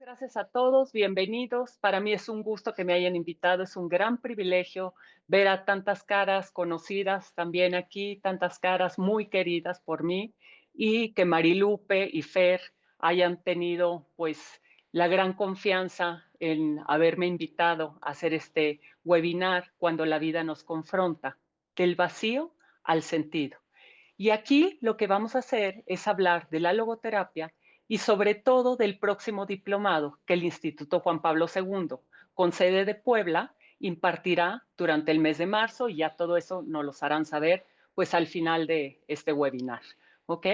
Gracias a todos, bienvenidos. Para mí es un gusto que me hayan invitado, es un gran privilegio ver a tantas caras conocidas también aquí, tantas caras muy queridas por mí y que Marilupe y Fer hayan tenido pues la gran confianza en haberme invitado a hacer este webinar cuando la vida nos confronta, del vacío al sentido. Y aquí lo que vamos a hacer es hablar de la logoterapia y sobre todo del próximo diplomado que el Instituto Juan Pablo II, con sede de Puebla, impartirá durante el mes de marzo y ya todo eso nos lo harán saber pues al final de este webinar. ¿Ok?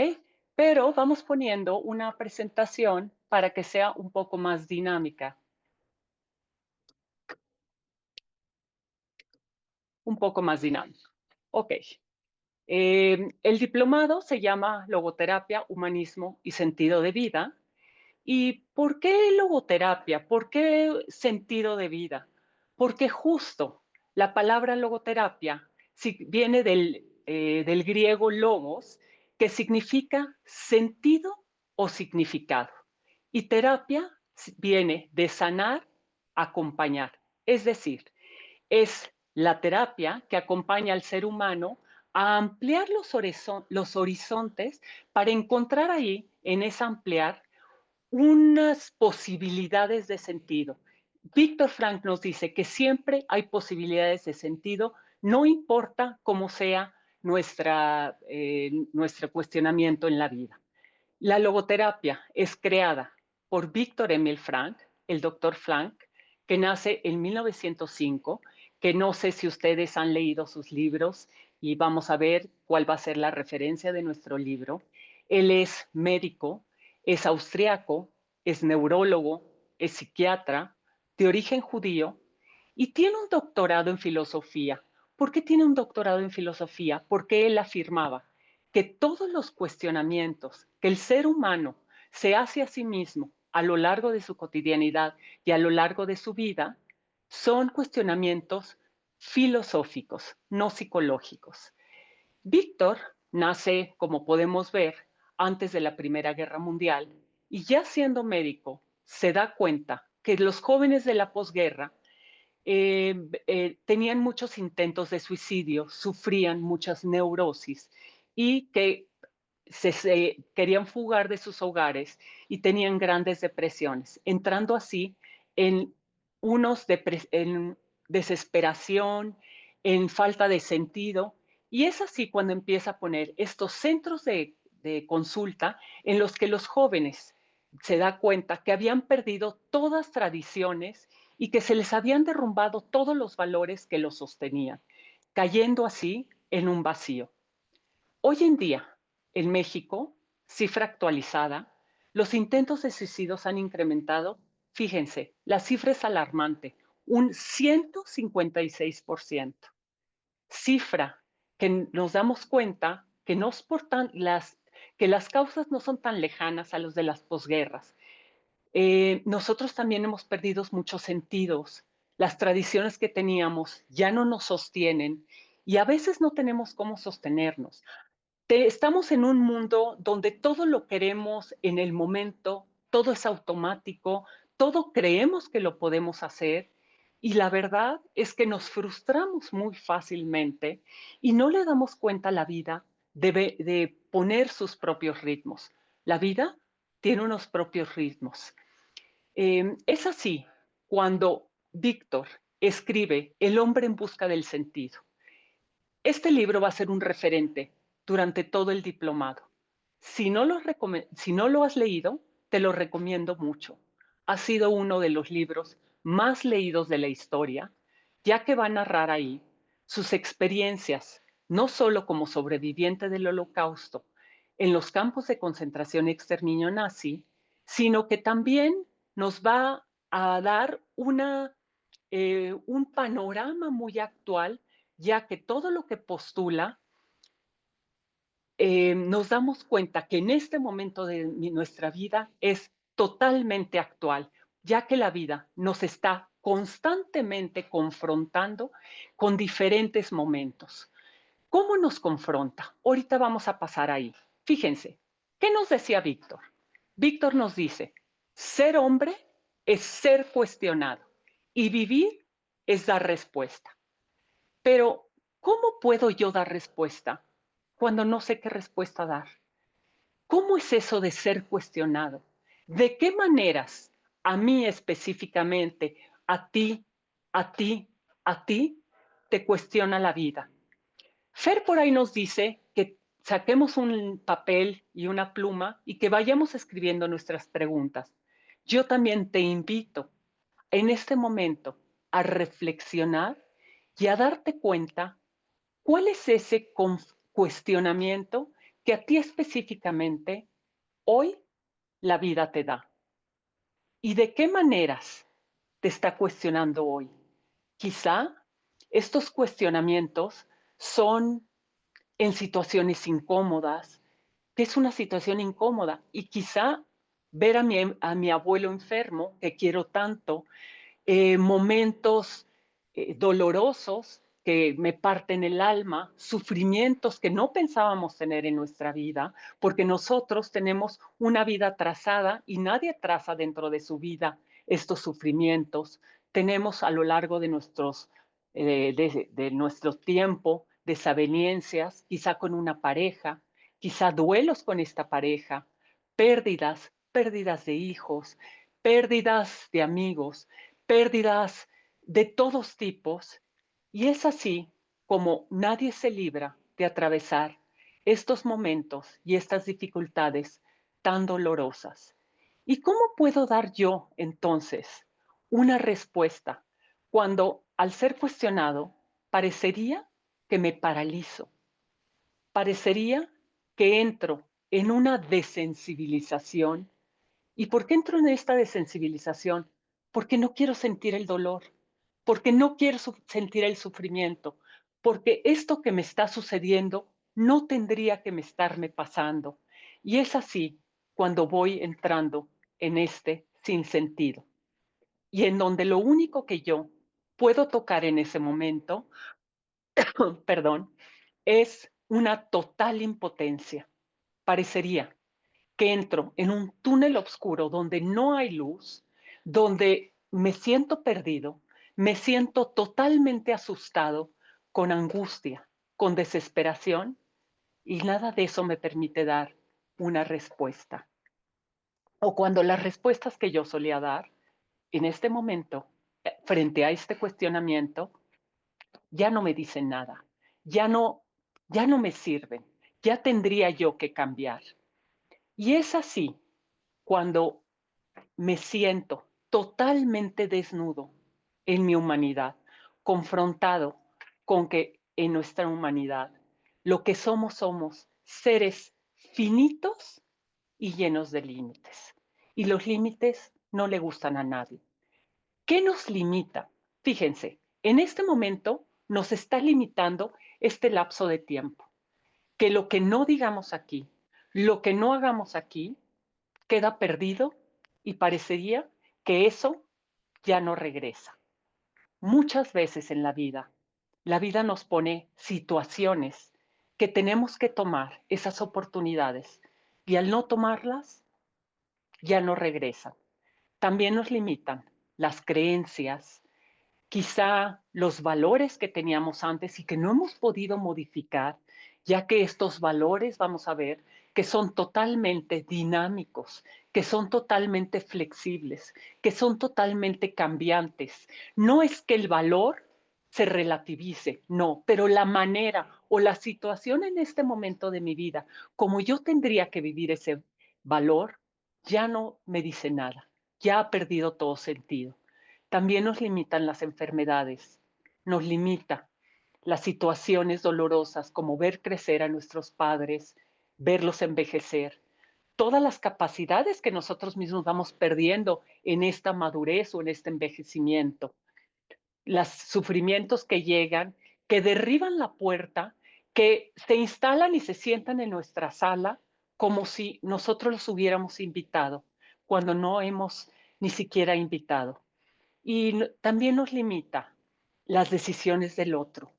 Pero vamos poniendo una presentación para que sea un poco más dinámica, un poco más dinámico. Ok. El diplomado se llama Logoterapia, Humanismo y Sentido de Vida. ¿Y por qué logoterapia? ¿Por qué sentido de vida? Porque justo la palabra logoterapia viene del griego logos, que significa sentido o significado. Y terapia viene de sanar, acompañar. Es decir, es la terapia que acompaña al ser humano a ampliar los horizontes para encontrar ahí, en esa ampliar, unas posibilidades de sentido. Víctor Frank nos dice que siempre hay posibilidades de sentido, no importa cómo sea nuestro cuestionamiento en la vida. La logoterapia es creada por Víctor Emil Frank, el doctor Frank, que nace en 1905, que no sé si ustedes han leído sus libros y vamos a ver cuál va a ser la referencia de nuestro libro. Él es médico, es austriaco, es neurólogo, es psiquiatra, de origen judío y tiene un doctorado en filosofía. ¿Por qué tiene un doctorado en filosofía? Porque él afirmaba que todos los cuestionamientos que el ser humano se hace a sí mismo a lo largo de su cotidianidad y a lo largo de su vida son cuestionamientos filosóficos, no psicológicos. Víctor nace, como podemos ver, antes de la Primera Guerra Mundial y ya siendo médico se da cuenta que los jóvenes de la posguerra tenían muchos intentos de suicidio, sufrían muchas neurosis y que se querían fugar de sus hogares y tenían grandes depresiones, entrando así en en desesperación, en falta de sentido. Y es así cuando empieza a poner estos centros de consulta en los que los jóvenes se da cuenta que habían perdido todas tradiciones y que se les habían derrumbado todos los valores que los sostenían, cayendo así en un vacío. Hoy en día, en México, cifra actualizada, los intentos de suicidios han incrementado, fíjense, la cifra es alarmante, un 156%. Cifra que nos damos cuenta que, que las causas no son tan lejanas a los de las posguerras. Nosotros también hemos perdido muchos sentidos. Las tradiciones que teníamos ya no nos sostienen y a veces no tenemos cómo sostenernos. Estamos en un mundo donde todo lo queremos en el momento, todo es automático, todo creemos que lo podemos hacer y la verdad es que nos frustramos muy fácilmente y no le damos cuenta a la vida de poner sus propios ritmos. La vida tiene unos propios ritmos. Es así cuando Víctor escribe El hombre en busca del sentido. Este libro va a ser un referente durante todo el diplomado. Si no lo has leído, te lo recomiendo mucho. Ha sido uno de los libros más leídos de la historia, ya que va a narrar ahí sus experiencias, no solo como sobreviviente del Holocausto en los campos de concentración y exterminio nazi, sino que también nos va a dar un panorama muy actual, ya que todo lo que postula, nos damos cuenta que en este momento de nuestra vida es totalmente actual, ya que la vida nos está constantemente confrontando con diferentes momentos. ¿Cómo nos confronta? Ahorita vamos a pasar ahí. Fíjense, ¿qué nos decía Víctor? Víctor nos dice, ser hombre es ser cuestionado y vivir es dar respuesta. Pero, ¿cómo puedo yo dar respuesta cuando no sé qué respuesta dar? ¿Cómo es eso de ser cuestionado? ¿De qué maneras a mí específicamente, a ti, a ti, a ti, te cuestiona la vida? Fer por ahí nos dice que saquemos un papel y una pluma y que vayamos escribiendo nuestras preguntas. Yo también te invito en este momento a reflexionar y a darte cuenta cuál es ese cuestionamiento que a ti específicamente hoy la vida te da. ¿Y de qué maneras te está cuestionando hoy? Quizá estos cuestionamientos son en situaciones incómodas, que es una situación incómoda, y quizá ver a mi abuelo enfermo, que quiero tanto, momentos dolorosos que me parten el alma, sufrimientos que no pensábamos tener en nuestra vida, porque nosotros tenemos una vida trazada y nadie traza dentro de su vida estos sufrimientos. Tenemos a lo largo de de nuestro tiempo desavenencias, quizá con una pareja, quizá duelos con esta pareja, pérdidas, pérdidas de hijos, pérdidas de amigos, pérdidas de todos tipos, y es así como nadie se libra de atravesar estos momentos y estas dificultades tan dolorosas. ¿Y cómo puedo dar yo entonces una respuesta cuando al ser cuestionado parecería que me paralizo, parecería que entro en una desensibilización? ¿Y por qué entro en esta desensibilización? Porque no quiero sentir el dolor, porque no quiero sentir el sufrimiento, porque esto que me está sucediendo no tendría que me estarme pasando. Y es así cuando voy entrando en este sinsentido. Y en donde lo único que yo puedo tocar en ese momento, perdón, es una total impotencia. Parecería que entro en un túnel oscuro donde no hay luz, donde me siento perdido, me siento totalmente asustado, con angustia, con desesperación, y nada de eso me permite dar una respuesta. O cuando las respuestas que yo solía dar en este momento, frente a este cuestionamiento, ya no me dicen nada, ya no, ya no me sirven, ya tendría yo que cambiar. Y es así cuando me siento totalmente desnudo en mi humanidad, confrontado con que en nuestra humanidad lo que somos seres finitos y llenos de límites. Y los límites no le gustan a nadie. ¿Qué nos limita? Fíjense, en este momento nos está limitando este lapso de tiempo, que lo que no digamos aquí, lo que no hagamos aquí, queda perdido y parecería que eso ya no regresa. Muchas veces en la vida nos pone situaciones que tenemos que tomar esas oportunidades y al no tomarlas ya no regresan. También nos limitan las creencias, quizá los valores que teníamos antes y que no hemos podido modificar, ya que estos valores, vamos a ver, que son totalmente dinámicos, que son totalmente flexibles, que son totalmente cambiantes. No es que el valor se relativice, no, pero la manera o la situación en este momento de mi vida, como yo tendría que vivir ese valor, ya no me dice nada, ya ha perdido todo sentido. También nos limitan las enfermedades, nos limita las situaciones dolorosas como ver crecer a nuestros padres, verlos envejecer, todas las capacidades que nosotros mismos vamos perdiendo en esta madurez o en este envejecimiento, los sufrimientos que llegan, que derriban la puerta, que se instalan y se sientan en nuestra sala como si nosotros los hubiéramos invitado, cuando no hemos ni siquiera invitado. Y también nos limita las decisiones del otro.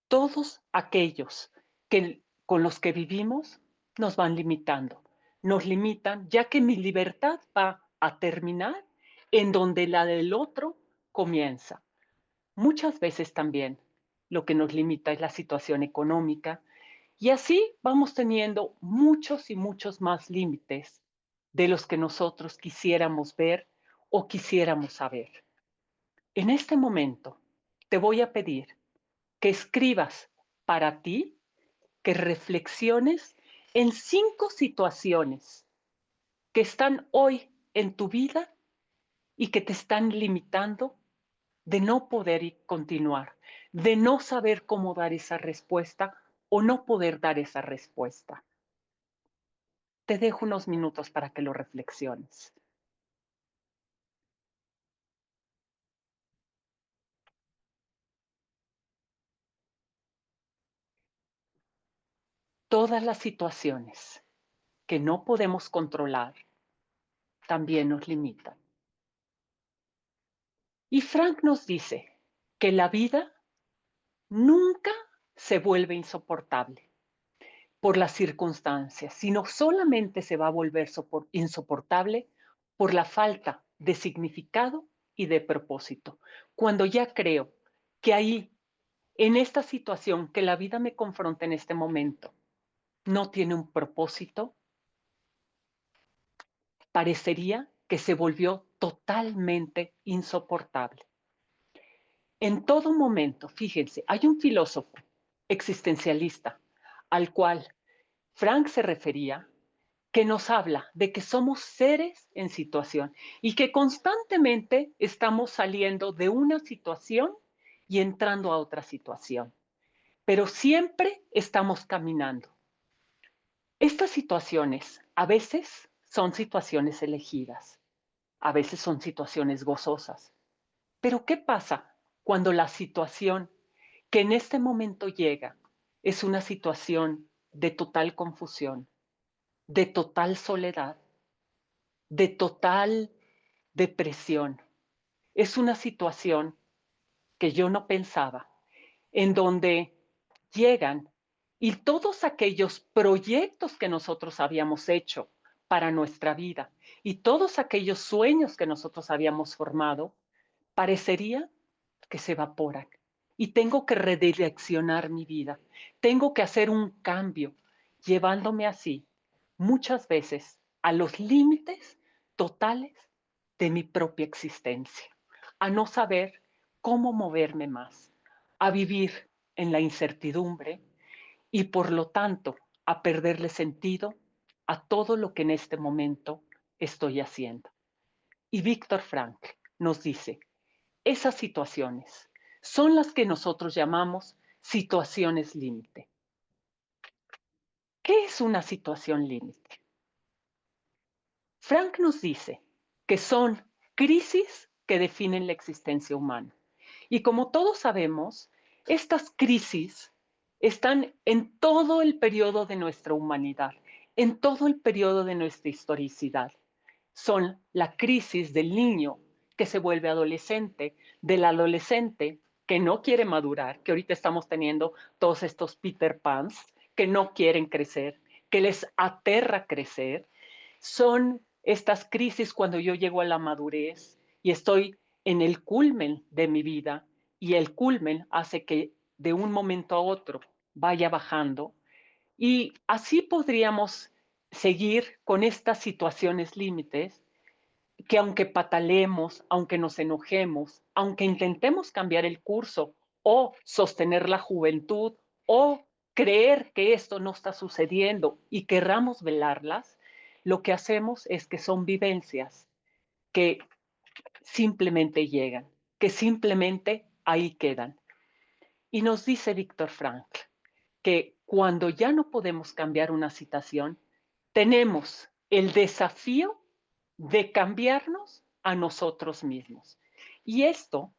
Todos aquellos que con los que vivimos nos van limitando. Nos limitan ya que mi libertad va a terminar en donde la del otro comienza. Muchas veces también lo que nos limita es la situación económica y así vamos teniendo muchos y muchos más límites de los que nosotros quisiéramos ver o quisiéramos saber. En este momento te voy a pedir que escribas para ti, que reflexiones en 5 situaciones que están hoy en tu vida y que te están limitando de no poder continuar, de no saber cómo dar esa respuesta o no poder dar esa respuesta. Te dejo unos minutos para que lo reflexiones. Todas las situaciones que no podemos controlar también nos limitan. Y Frank nos dice que la vida nunca se vuelve insoportable por las circunstancias, sino solamente se va a volver insoportable por la falta de significado y de propósito. Cuando ya creo que ahí, en esta situación que la vida me confronta en este momento, no tiene un propósito, parecería que se volvió totalmente insoportable. En todo momento, fíjense, hay un filósofo existencialista al cual Frank se refería, que nos habla de que somos seres en situación y que constantemente estamos saliendo de una situación y entrando a otra situación, pero siempre estamos caminando. Estas situaciones a veces son situaciones elegidas, a veces son situaciones gozosas, pero ¿qué pasa cuando la situación que en este momento llega es una situación de total confusión, de total soledad, de total depresión? Es una situación que yo no pensaba, en donde llegan y todos aquellos proyectos que nosotros habíamos hecho para nuestra vida y todos aquellos sueños que nosotros habíamos formado, parecería que se evaporan. Y tengo que redireccionar mi vida. Tengo que hacer un cambio, llevándome así muchas veces a los límites totales de mi propia existencia, a no saber cómo moverme más, a vivir en la incertidumbre y por lo tanto a perderle sentido a todo lo que en este momento estoy haciendo. Y Víctor Frank nos dice, esas situaciones son las que nosotros llamamos situaciones límite. ¿Qué es una situación límite? Frank nos dice que son crisis que definen la existencia humana. Y como todos sabemos, estas crisis están en todo el periodo de nuestra humanidad, en todo el periodo de nuestra historicidad. Son la crisis del niño que se vuelve adolescente, del adolescente que no quiere madurar, que ahorita estamos teniendo todos estos Peter Pans que no quieren crecer, que les aterra crecer. Son estas crisis cuando yo llego a la madurez y estoy en el culmen de mi vida y el culmen hace que de un momento a otro vaya bajando y así podríamos seguir con estas situaciones límites que aunque patalemos, aunque nos enojemos, aunque intentemos cambiar el curso o sostener la juventud o creer que esto no está sucediendo y querramos velarlas, lo que hacemos es que son vivencias que simplemente llegan, que simplemente ahí quedan. Y nos dice Víctor Frank que cuando ya no podemos cambiar una situación, tenemos el desafío de cambiarnos a nosotros mismos. Y esto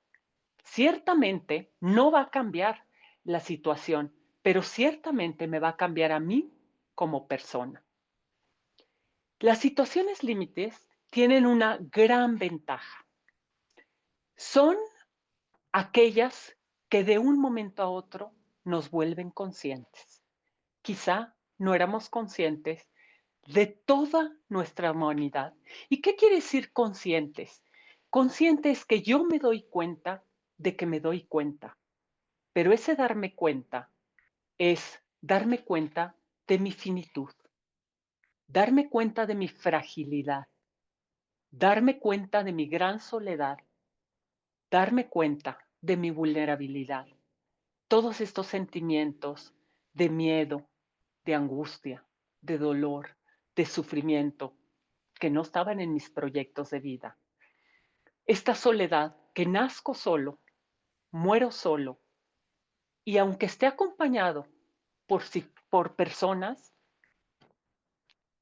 ciertamente no va a cambiar la situación, pero ciertamente me va a cambiar a mí como persona. Las situaciones límites tienen una gran ventaja. Son aquellas que de un momento a otro nos vuelven conscientes. Quizá no éramos conscientes de toda nuestra humanidad. ¿Y qué quiere decir conscientes? Consciente es que yo me doy cuenta de que me doy cuenta, pero ese darme cuenta es darme cuenta de mi finitud, darme cuenta de mi fragilidad, darme cuenta de mi gran soledad, darme cuenta de mi vulnerabilidad. Todos estos sentimientos de miedo, de angustia, de dolor, de sufrimiento, que no estaban en mis proyectos de vida. Esta soledad que nazco solo, muero solo, y aunque esté acompañado por personas,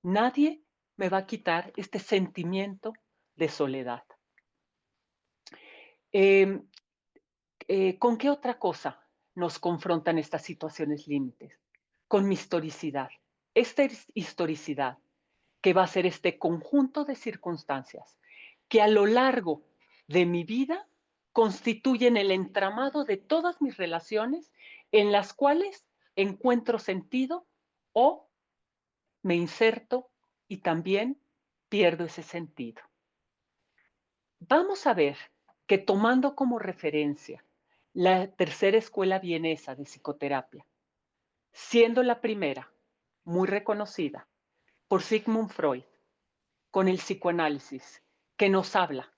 nadie me va a quitar este sentimiento de soledad. Em, ¿Con qué otra cosa nos confrontan estas situaciones límites? Con mi historicidad. Esta historicidad que va a ser este conjunto de circunstancias que a lo largo de mi vida constituyen el entramado de todas mis relaciones en las cuales encuentro sentido o me inserto y también pierdo ese sentido. Vamos a ver que tomando como referencia la tercera escuela vienesa de psicoterapia, siendo la primera muy reconocida por Sigmund Freud, con el psicoanálisis, que nos habla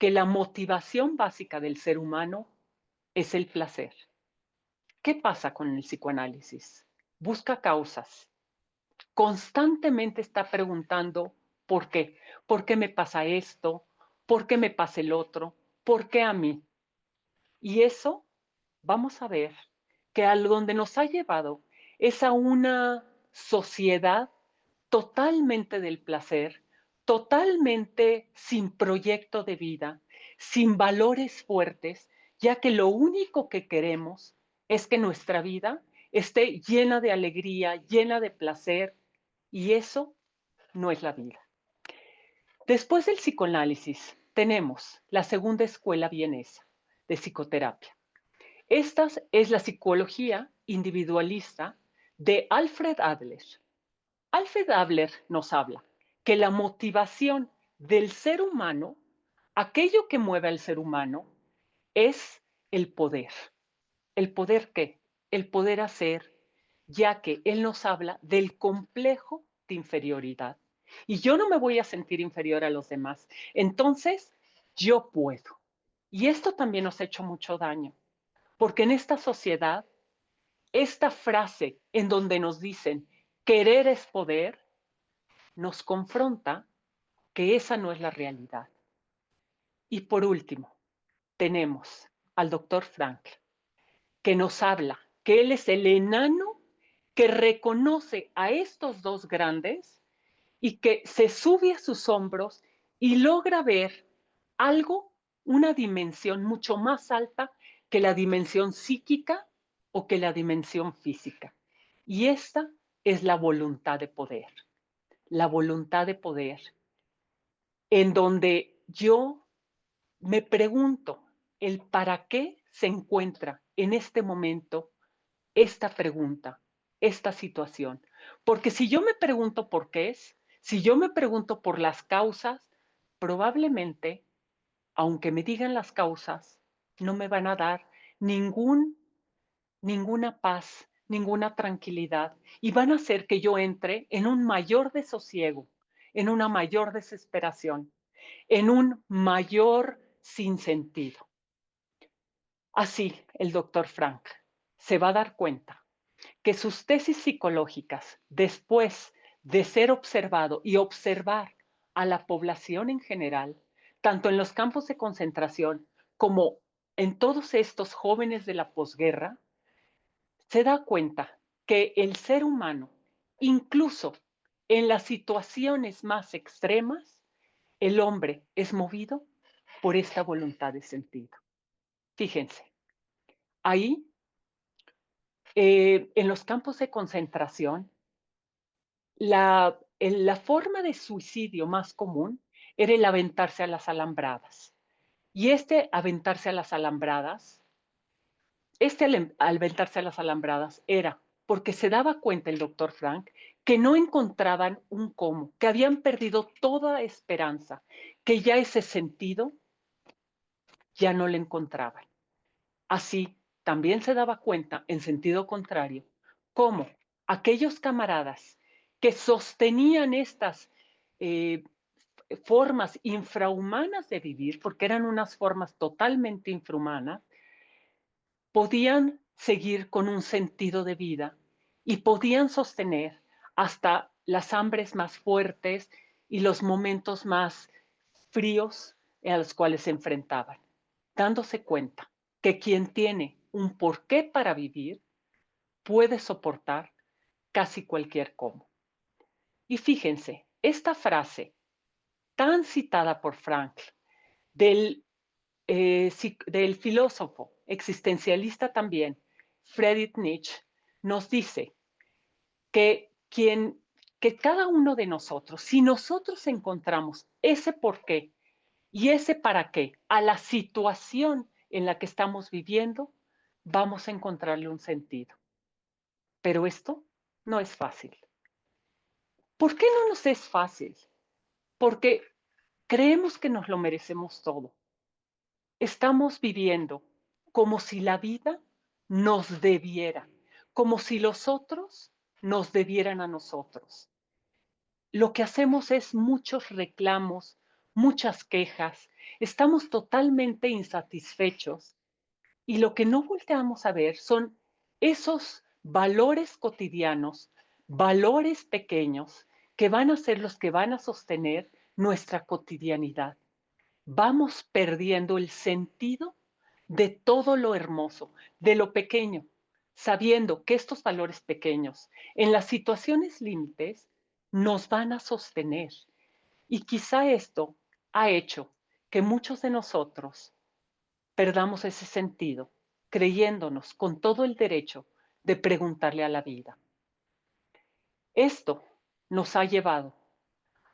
que la motivación básica del ser humano es el placer. ¿Qué pasa con el psicoanálisis? Busca causas, constantemente está preguntando por qué. ¿Por qué me pasa esto? ¿Por qué me pasa el otro? ¿Por qué a mí? Y eso, vamos a ver, que a donde nos ha llevado es a una sociedad totalmente del placer, totalmente sin proyecto de vida, sin valores fuertes, ya que lo único que queremos es que nuestra vida esté llena de alegría, llena de placer, y eso no es la vida. Después del psicoanálisis, tenemos la segunda escuela vienesa de psicoterapia. Esta es la psicología individualista de Alfred Adler. Alfred Adler nos habla que la motivación del ser humano, aquello que mueve al ser humano, es el poder. ¿El poder qué? El poder hacer, ya que él nos habla del complejo de inferioridad. Y yo no me voy a sentir inferior a los demás. Entonces, yo puedo. Y esto también nos ha hecho mucho daño, porque en esta sociedad, esta frase en donde nos dicen querer es poder, nos confronta que esa no es la realidad. Y por último, tenemos al doctor Frankl, que nos habla que él es el enano que reconoce a estos dos grandes y que se sube a sus hombros y logra ver algo, una dimensión mucho más alta que la dimensión psíquica o que la dimensión física. Y esta es la voluntad de poder. La voluntad de poder en donde yo me pregunto el para qué se encuentra en este momento esta pregunta, esta situación. Porque si yo me pregunto por qué es, si yo me pregunto por las causas, probablemente, aunque me digan las causas, no me van a dar ningún, ninguna paz, ninguna tranquilidad y van a hacer que yo entre en un mayor desosiego, en una mayor desesperación, en un mayor sinsentido. Así, el doctor Frank se va a dar cuenta que sus tesis psicológicas, después de ser observado y observar a la población en general, tanto en los campos de concentración como en todos estos jóvenes de la posguerra, se da cuenta que el ser humano, incluso en las situaciones más extremas, el hombre es movido por esta voluntad de sentido. Fíjense, ahí, en los campos de concentración, la forma de suicidio más común era el aventarse a las alambradas. Y este aventarse a las alambradas, aventarse a las alambradas era porque se daba cuenta el doctor Frank que no encontraban un cómo, que habían perdido toda esperanza, que ya ese sentido ya no le encontraban. Así, también se daba cuenta, en sentido contrario, cómo aquellos camaradas que sostenían estas eh, formas infrahumanas de vivir, porque eran unas formas totalmente infrahumanas, podían seguir con un sentido de vida y podían sostener hasta las hambres más fuertes y los momentos más fríos a los cuales se enfrentaban, dándose cuenta que quien tiene un porqué para vivir puede soportar casi cualquier cómo. Y fíjense, esta frase tan citada por Frankl del, del filósofo existencialista también, Friedrich Nietzsche, nos dice que, que cada uno de nosotros, si nosotros encontramos ese porqué y ese para qué a la situación en la que estamos viviendo, vamos a encontrarle un sentido. Pero esto no es fácil. ¿Por qué no nos es fácil? Porque creemos que nos lo merecemos todo. Estamos viviendo como si la vida nos debiera, como si los otros nos debieran a nosotros. Lo que hacemos es muchos reclamos, muchas quejas, estamos totalmente insatisfechos y lo que no volteamos a ver son esos valores cotidianos, valores pequeños que van a ser los que van a sostener nuestra cotidianidad. Vamos perdiendo el sentido de todo lo hermoso, de lo pequeño, sabiendo que estos valores pequeños en las situaciones límites nos van a sostener. Y quizá esto ha hecho que muchos de nosotros perdamos ese sentido, creyéndonos con todo el derecho de preguntarle a la vida. Esto nos ha llevado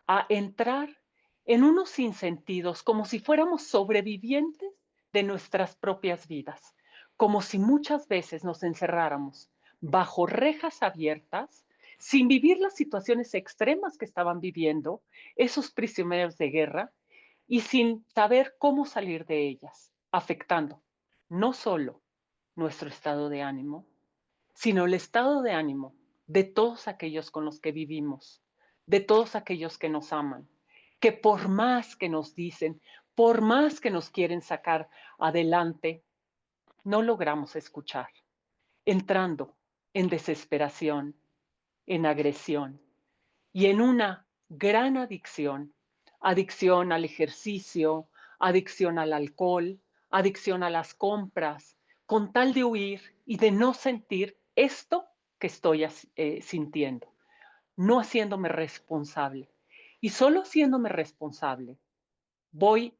a entrar en unos sinsentidos como si fuéramos sobrevivientes de nuestras propias vidas, como si muchas veces nos encerráramos bajo rejas abiertas, sin vivir las situaciones extremas que estaban viviendo esos prisioneros de guerra y sin saber cómo salir de ellas, afectando no solo nuestro estado de ánimo, sino el estado de ánimo de todos aquellos con los que vivimos, de todos aquellos que nos aman, que por más que nos dicen, por más que nos quieren sacar adelante, no logramos escuchar, entrando en desesperación, en agresión y en una gran adicción, adicción al ejercicio, adicción al alcohol, adicción a las compras, con tal de huir y de no sentir esto que estoy sintiendo, no haciéndome responsable. Y solo haciéndome responsable, voy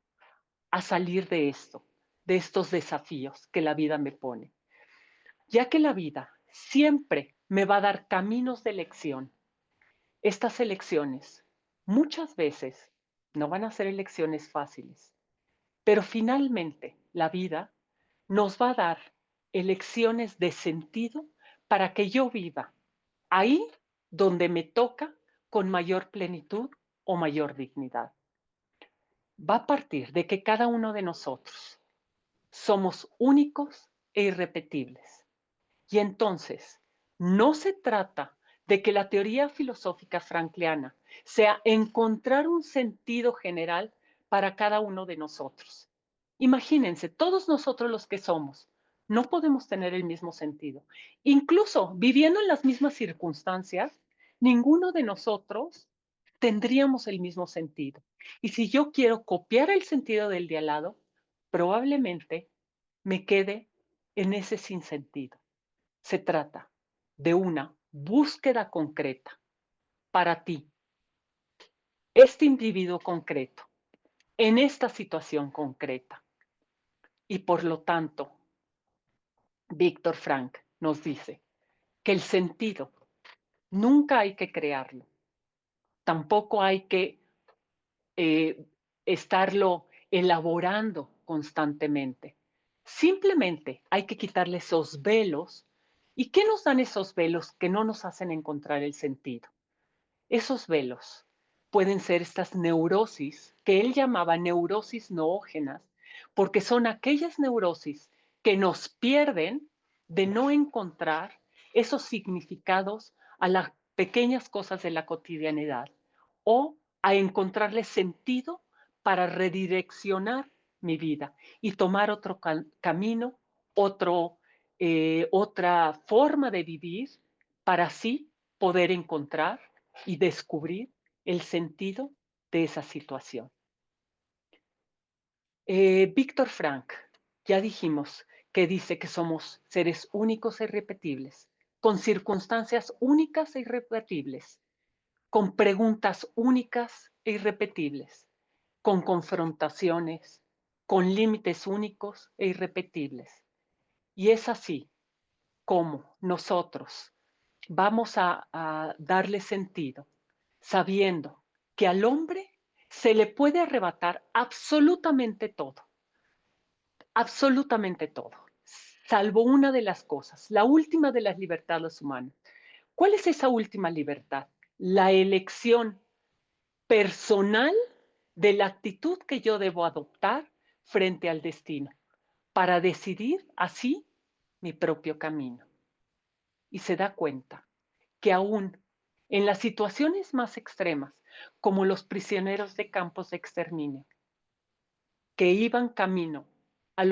a salir de esto, de estos desafíos que la vida me pone, ya que la vida siempre me va a dar caminos de elección. Estas elecciones muchas veces no van a ser elecciones fáciles, pero finalmente la vida nos va a dar elecciones de sentido para que yo viva ahí donde me toca con mayor plenitud o mayor dignidad. Va a partir de que cada uno de nosotros somos únicos e irrepetibles. Y entonces, no se trata de que la teoría filosófica frankliana sea encontrar un sentido general para cada uno de nosotros. Imagínense, todos nosotros los que somos, no podemos tener el mismo sentido. Incluso viviendo en las mismas circunstancias, ninguno de nosotros tendríamos el mismo sentido. Y si yo quiero copiar el sentido del de al lado, probablemente me quede en ese sinsentido. Se trata de una búsqueda concreta para ti, este individuo concreto, en esta situación concreta. Y por lo tanto, Víctor Frank nos dice que el sentido nunca hay que crearlo, tampoco hay que eh, estarlo elaborando constantemente. Simplemente hay que quitarle esos velos. ¿Y qué nos dan esos velos que no nos hacen encontrar el sentido? Esos velos pueden ser estas neurosis que él llamaba neurosis noógenas, porque son aquellas neurosis que nos pierden de no encontrar esos significados a las pequeñas cosas de la cotidianidad o a encontrarle sentido para redireccionar mi vida y tomar otro camino, otro, otra forma de vivir para así poder encontrar y descubrir el sentido de esa situación. Víctor Frank, ya dijimos que dice que somos seres únicos e irrepetibles, con circunstancias únicas e irrepetibles, con preguntas únicas e irrepetibles, con confrontaciones, con límites únicos e irrepetibles. Y es así como nosotros vamos a darle sentido, sabiendo que al hombre se le puede arrebatar absolutamente todo, salvo una de las cosas, la última de las libertades humanas. ¿Cuál es esa última libertad? La elección personal de la actitud que yo debo adoptar frente al destino para decidir así mi propio camino. Y se da cuenta que aún en las situaciones más extremas, como los prisioneros de campos de exterminio, que iban camino a,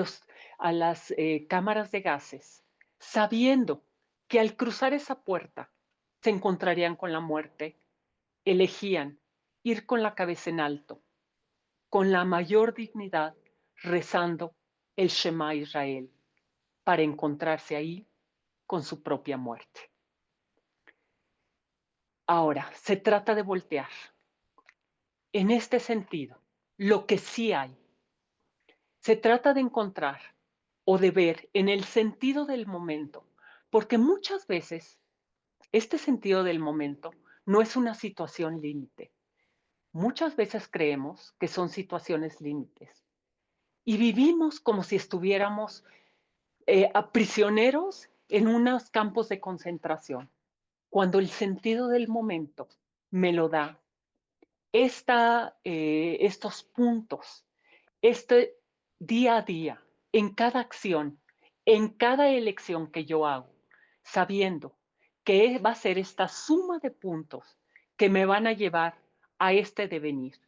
a las cámaras de gases, sabiendo que al cruzar esa puerta se encontrarían con la muerte, elegían ir con la cabeza en alto, con la mayor dignidad, rezando el Shema Israel, para encontrarse ahí con su propia muerte. Ahora, se trata de voltear. En este sentido, lo que sí hay, se trata de encontrar o de ver en el sentido del momento, porque muchas veces este sentido del momento no es una situación límite. Muchas veces creemos que son situaciones límites y vivimos como si estuviéramos prisioneros en unos campos de concentración, cuando el sentido del momento me lo da estos puntos, este día a día, en cada acción, en cada elección que yo hago, sabiendo que va a ser esta suma de puntos que me van a llevar a este devenir.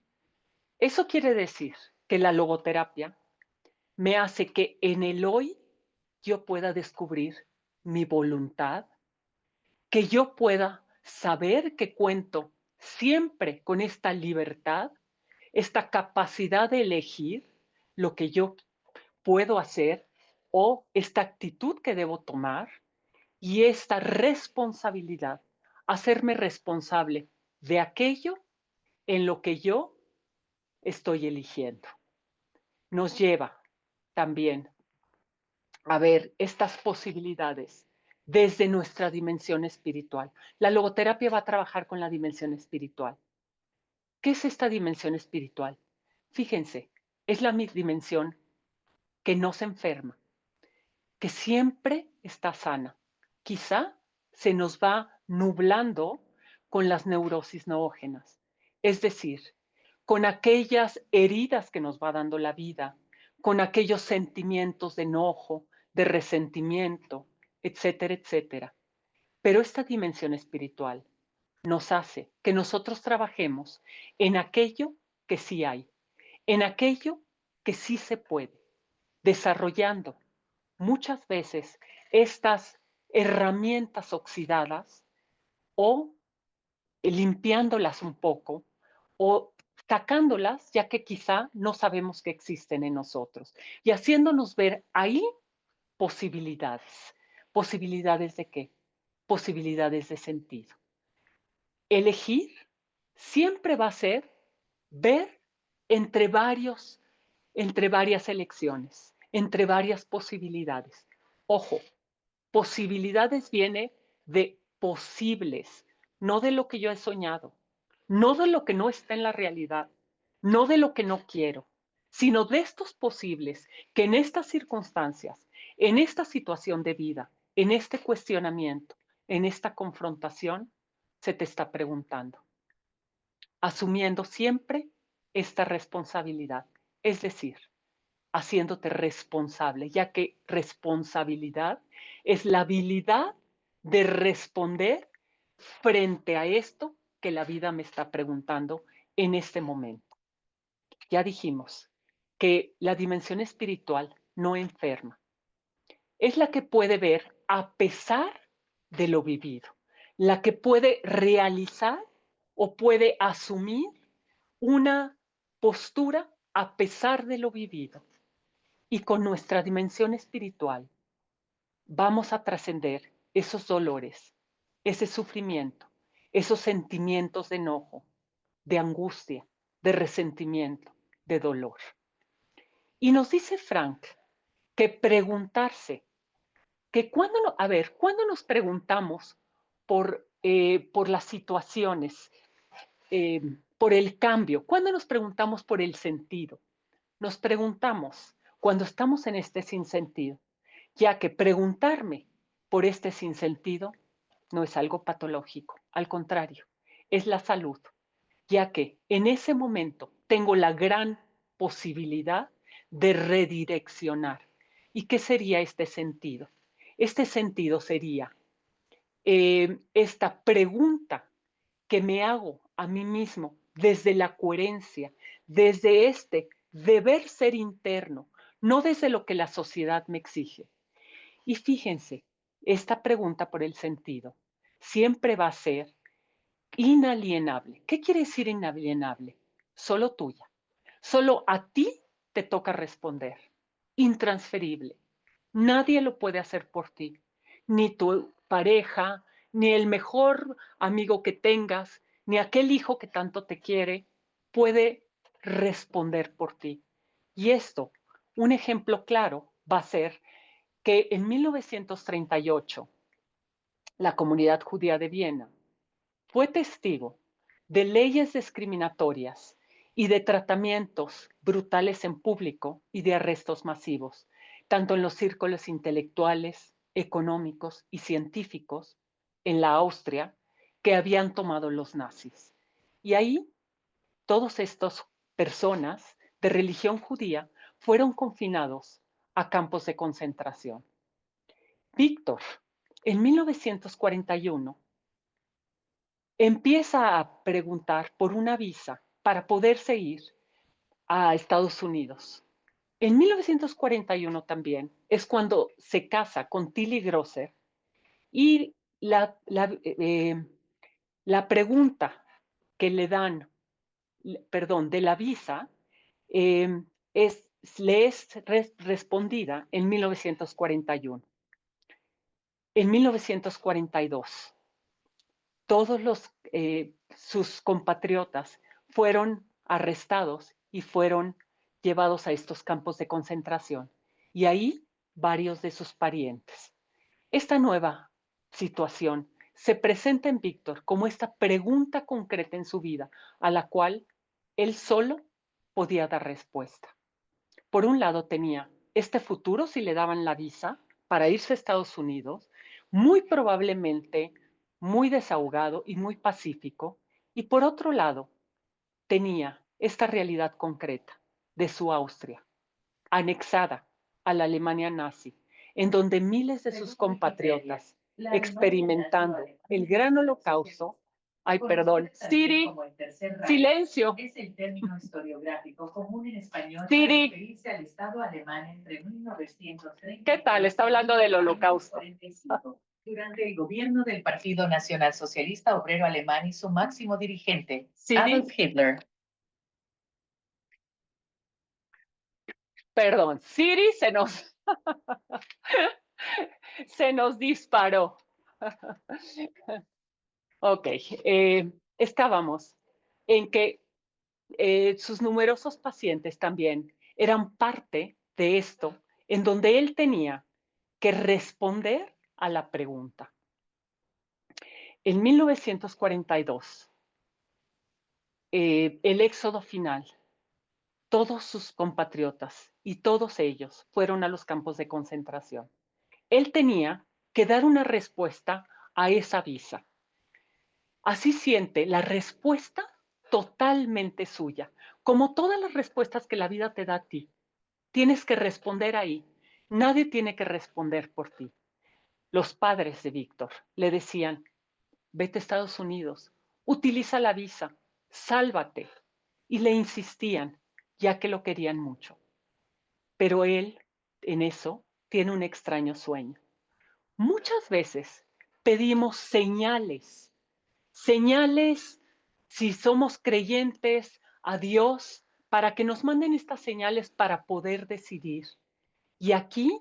Eso quiere decir que la logoterapia me hace que en el hoy yo pueda descubrir mi voluntad, que yo pueda saber que cuento siempre con esta libertad, esta capacidad de elegir lo que yo puedo hacer o esta actitud que debo tomar y esta responsabilidad, hacerme responsable de aquello en lo que yo estoy eligiendo. Nos lleva también a ver estas posibilidades desde nuestra dimensión espiritual. La logoterapia va a trabajar con la dimensión espiritual. ¿Qué es esta dimensión espiritual? Fíjense, es la dimensión que no se enferma, que siempre está sana. Quizá se nos va nublando con las neurosis noógenas, es decir, con aquellas heridas que nos va dando la vida, con aquellos sentimientos de enojo, de resentimiento, etcétera, etcétera. Pero esta dimensión espiritual nos hace que nosotros trabajemos en aquello que sí hay, en aquello que sí se puede, desarrollando muchas veces estas herramientas oxidadas o limpiándolas un poco o sacándolas ya que quizá no sabemos que existen en nosotros y haciéndonos ver ahí posibilidades. ¿Posibilidades de qué? Posibilidades de sentido. Elegir siempre va a ser ver entre varios, entre varias elecciones, entre varias posibilidades. Ojo, posibilidades viene de posibles, no de lo que yo he soñado, no de lo que no está en la realidad, no de lo que no quiero, sino de estos posibles que en estas circunstancias, en esta situación de vida, en este cuestionamiento, en esta confrontación, se te está preguntando, asumiendo siempre esta responsabilidad. Es decir, haciéndote responsable, ya que responsabilidad es la habilidad de responder frente a esto que la vida me está preguntando en este momento. Ya dijimos que la dimensión espiritual no enferma, es la que puede ver a pesar de lo vivido, la que puede realizar o puede asumir una postura a pesar de lo vivido. Y con nuestra dimensión espiritual vamos a trascender esos dolores, ese sufrimiento, esos sentimientos de enojo, de angustia, de resentimiento, de dolor. Y nos dice Frank que preguntarse, que cuando, a ver, cuando nos preguntamos por las situaciones, por el cambio, cuando nos preguntamos por el sentido, nos preguntamos cuando estamos en este sinsentido, ya que preguntarme por este sinsentido no es algo patológico, al contrario, es la salud, ya que en ese momento tengo la gran posibilidad de redireccionar. ¿Y qué sería este sentido? Este sentido sería esta pregunta que me hago a mí mismo desde la coherencia, desde este deber ser interno, no desde lo que la sociedad me exige. Y fíjense, esta pregunta por el sentido siempre va a ser inalienable. ¿Qué quiere decir inalienable? Solo tuya. Solo a ti te toca responder. Intransferible. Nadie lo puede hacer por ti. Ni tu pareja, ni el mejor amigo que tengas, ni aquel hijo que tanto te quiere, puede responder por ti. Y esto, un ejemplo claro va a ser que en 1938, la comunidad judía de Viena fue testigo de leyes discriminatorias y de tratamientos brutales en público y de arrestos masivos, tanto en los círculos intelectuales, económicos y científicos en la Austria que habían tomado los nazis. Y ahí todas estas personas de religión judía fueron confinados a campos de concentración. Víctor, en 1941, empieza a preguntar por una visa para poderse ir a Estados Unidos. En 1941 también es cuando se casa con Tilly Grosser y la pregunta que le dan, perdón, de la visa, eh, le es respondida en 1941. En 1942 todos sus compatriotas fueron arrestados y fueron llevados a estos campos de concentración. Y ahí varios de sus parientes. Esta nueva situación se presenta en Víctor como esta pregunta concreta en su vida a la cual él solo podía dar respuesta. Por un lado tenía este futuro si le daban la visa para irse a Estados Unidos, muy probablemente muy desahogado y muy pacífico, y por otro lado tenía esta realidad concreta de su Austria, anexada a la Alemania nazi, en donde miles de sus compatriotas experimentando el gran holocausto. Ay, perdón. Siri, silencio. Es el término historiográfico común en español para referirse al Estado alemán entre 1930. ¿Qué tal? Está hablando del holocausto. Durante el gobierno del Partido Nacional Socialista Obrero Alemán y su máximo dirigente, Adolf Hitler. Perdón, Siri se nos disparó. Ok, estábamos en que sus numerosos pacientes también eran parte de esto, en donde él tenía que responder a la pregunta. En 1942, el éxodo final, todos sus compatriotas y todos ellos fueron a los campos de concentración. Él tenía que dar una respuesta a esa visa. Así siente la respuesta totalmente suya, como todas las respuestas que la vida te da a ti. tienes que responder ahí. Nadie tiene que responder por ti. Los padres de Víctor le decían, vete a Estados Unidos, utiliza la visa, sálvate. Y le insistían, ya que lo querían mucho. Pero él, en eso, tiene un extraño sueño. Muchas veces pedimos señales, señales si somos creyentes a Dios, para que nos manden estas señales para poder decidir. Y aquí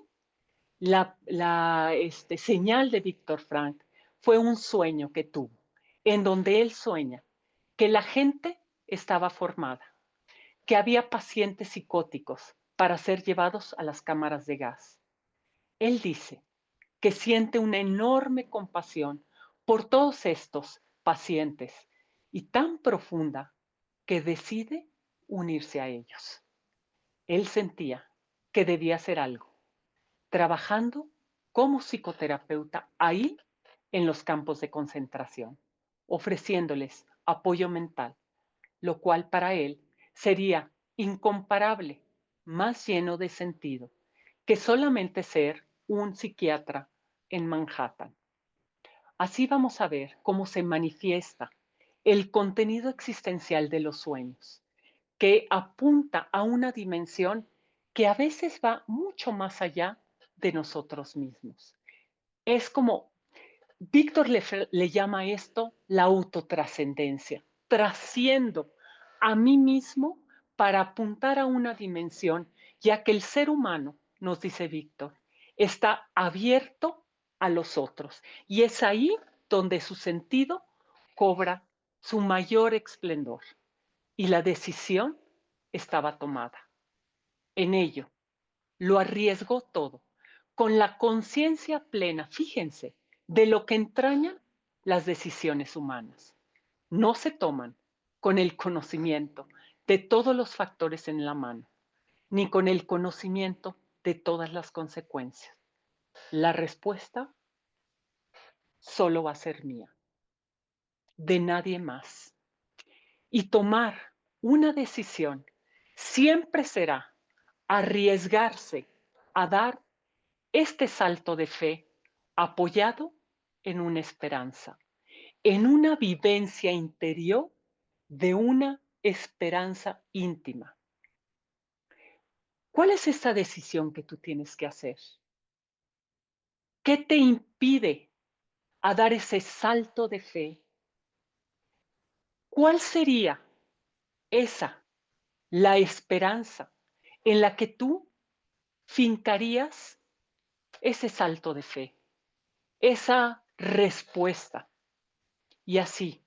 la señal de Víctor Frank fue un sueño que tuvo, en donde él sueña que la gente estaba formada, que había pacientes psicóticos para ser llevados a las cámaras de gas. Él dice que siente una enorme compasión por todos estos pacientes y tan profunda que decide unirse a ellos. Él sentía que debía hacer algo, trabajando como psicoterapeuta ahí en los campos de concentración, ofreciéndoles apoyo mental, lo cual para él sería incomparable, más lleno de sentido, que solamente ser un psiquiatra en Manhattan. Así vamos a ver cómo se manifiesta el contenido existencial de los sueños, que apunta a una dimensión que a veces va mucho más allá de nosotros mismos. Es como Víctor le llama esto la autotrascendencia. Trasciendo a mí mismo para apuntar a una dimensión, ya que el ser humano, nos dice Víctor, está abierto a los otros. Y es ahí donde su sentido cobra su mayor esplendor. Y la decisión estaba tomada. En ello, lo arriesgó todo, con la conciencia plena, fíjense, de lo que entrañan las decisiones humanas. No se toman con el conocimiento de todos los factores en la mano, ni con el conocimiento de todas las consecuencias. La respuesta solo va a ser mía, de nadie más. Y tomar una decisión siempre será arriesgarse a dar este salto de fe apoyado en una esperanza, en una vivencia interior de una esperanza íntima. ¿Cuál es esa decisión que tú tienes que hacer? ¿Qué te impide a dar ese salto de fe? ¿Cuál sería esa, la esperanza en la que tú fincarías ese salto de fe, esa respuesta? Y así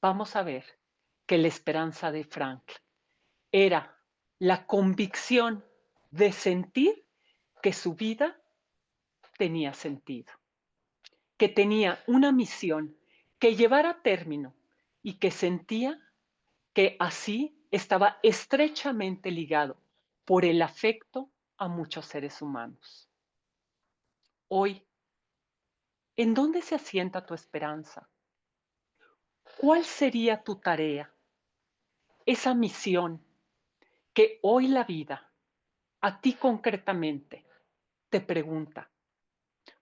vamos a ver que la esperanza de Frank era la convicción de sentir que su vida tenía sentido, que tenía una misión que llevar a término y que sentía que así estaba estrechamente ligado por el afecto a muchos seres humanos. Hoy, ¿en dónde se asienta tu esperanza? ¿Cuál sería tu tarea? Esa misión que hoy la vida, a ti concretamente, te pregunta,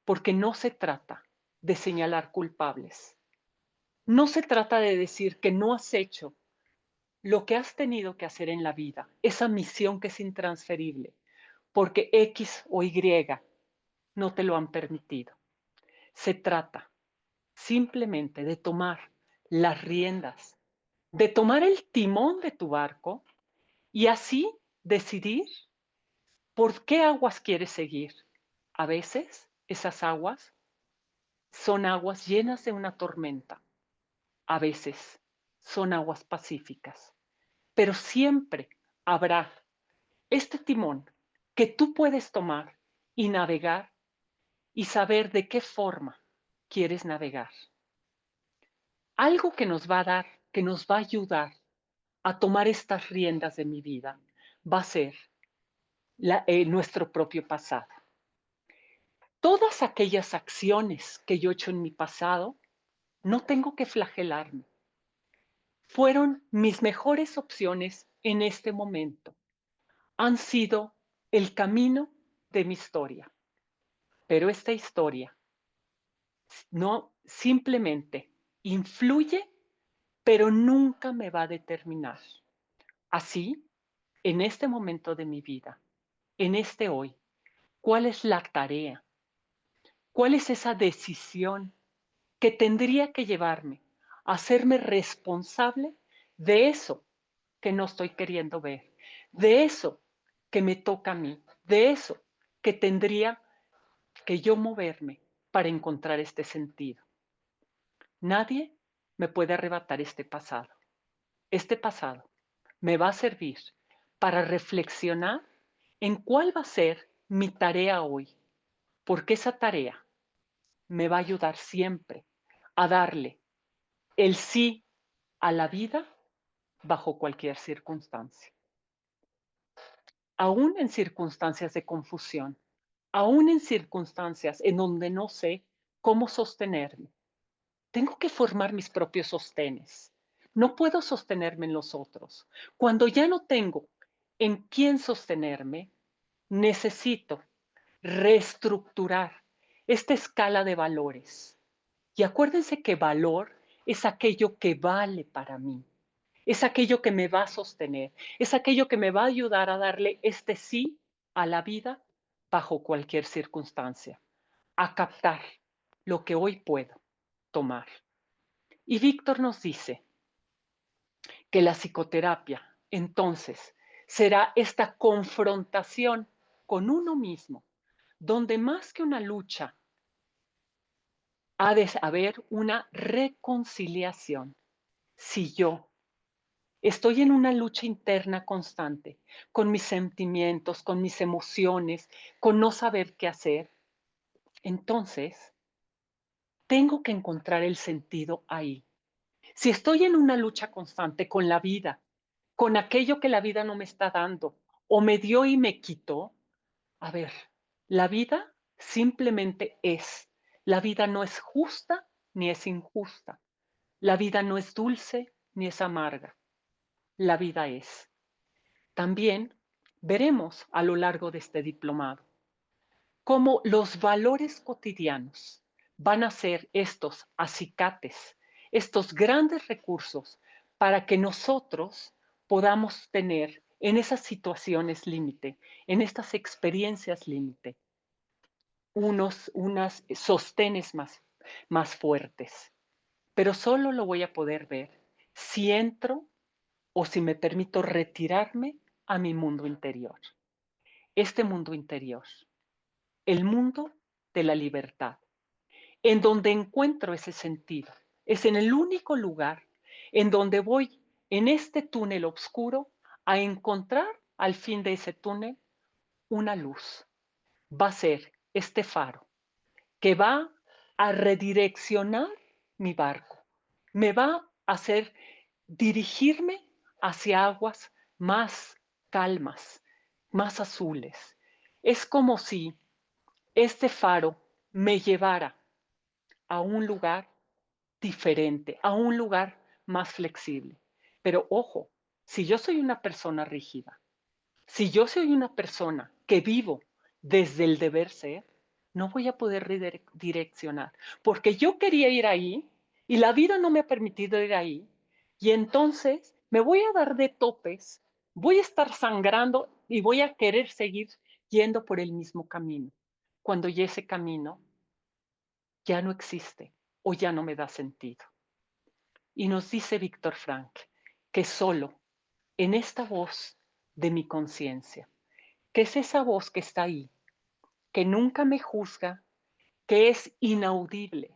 porque no se trata de señalar culpables. No se trata de decir que no has hecho lo que has tenido que hacer en la vida, esa misión que es intransferible, porque X o Y no te lo han permitido. Se trata simplemente de tomar las riendas, de tomar el timón de tu barco y así decidir por qué aguas quieres seguir. A veces esas aguas son aguas llenas de una tormenta, a veces son aguas pacíficas, pero siempre habrá este timón que tú puedes tomar y navegar y saber de qué forma quieres navegar. Algo que nos va a dar, que nos va a ayudar a tomar estas riendas de mi vida, va a ser nuestro propio pasado. Todas aquellas acciones que yo he hecho en mi pasado, no tengo que flagelarme. Fueron mis mejores opciones en este momento. Han sido el camino de mi historia, pero esta historia no simplemente influye, pero nunca me va a determinar. Así, en este momento de mi vida, en este hoy, ¿cuál es la tarea? ¿Cuál es esa decisión que tendría que llevarme a hacerme responsable de eso que no estoy queriendo ver, de eso que me toca a mí, de eso que tendría que yo moverme para encontrar este sentido? Nadie me puede arrebatar este pasado. Este pasado me va a servir para reflexionar en cuál va a ser mi tarea hoy, porque esa tarea me va a ayudar siempre a darle el sí a la vida bajo cualquier circunstancia. Aún en circunstancias de confusión, aún en circunstancias en donde no sé cómo sostenerme, tengo que formar mis propios sostenes. No puedo sostenerme en los otros. Cuando ya no tengo en quién sostenerme, necesito reestructurar esta escala de valores. Y acuérdense que valor es aquello que vale para mí, es aquello que me va a sostener, es aquello que me va a ayudar a darle este sí a la vida bajo cualquier circunstancia, a captar lo que hoy puedo tomar. Y Víctor nos dice que la psicoterapia, entonces, será esta confrontación con uno mismo, donde más que una lucha, ha de haber una reconciliación. Si yo estoy en una lucha interna constante con mis sentimientos, con mis emociones, con no saber qué hacer, entonces tengo que encontrar el sentido ahí. Si estoy en una lucha constante con la vida, con aquello que la vida no me está dando o me dio y me quitó, a ver, la vida simplemente es. La vida no es justa ni es injusta. La vida no es dulce ni es amarga. La vida es. También veremos a lo largo de este diplomado cómo los valores cotidianos van a ser estos acicates, estos grandes recursos para que nosotros podamos tener en esas situaciones límite, en estas experiencias límite, unas sostenes más fuertes. Pero solo lo voy a poder ver si entro o si me permito retirarme a mi mundo interior. Este mundo interior, el mundo de la libertad, en donde encuentro ese sentido. Es en el único lugar en donde voy en este túnel oscuro a encontrar al fin de ese túnel una luz. Va a ser este faro que va a redireccionar mi barco, me va a hacer dirigirme hacia aguas más calmas, más azules. Es como si este faro me llevara a un lugar diferente, a un lugar más flexible. Pero ojo, si yo soy una persona rígida, si yo soy una persona que vivo desde el deber ser, no voy a poder redireccionar, porque yo quería ir ahí y la vida no me ha permitido ir ahí, y entonces me voy a dar de topes, voy a estar sangrando y voy a querer seguir yendo por el mismo camino, cuando ya ese camino ya no existe o ya no me da sentido. Y nos dice Víctor Frank que solo en esta voz de mi conciencia, que es esa voz que está ahí, que nunca me juzga, que es inaudible,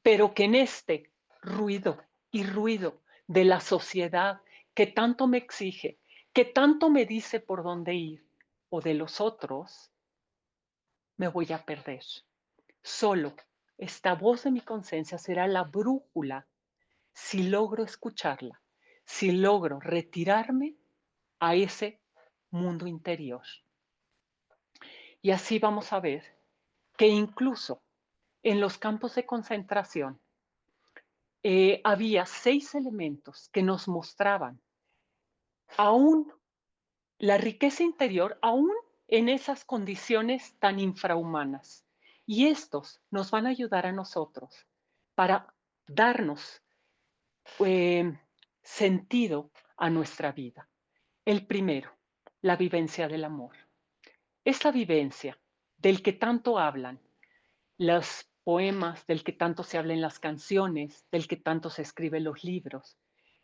pero que en este ruido y ruido de la sociedad que tanto me exige, que tanto me dice por dónde ir, o de los otros, me voy a perder. Solo esta voz de mi conciencia será la brújula si logro escucharla, si logro retirarme a ese mundo interior. Y así vamos a ver que incluso en los campos de concentración había 6 elementos que nos mostraban aún la riqueza interior, aún en esas condiciones tan infrahumanas. Y estos nos van a ayudar a nosotros para darnos eh, sentido a nuestra vida. El primero, la vivencia del amor. Esta vivencia del que tanto hablan los poemas, del que tanto se habla en las canciones, del que tanto se escribe en los libros,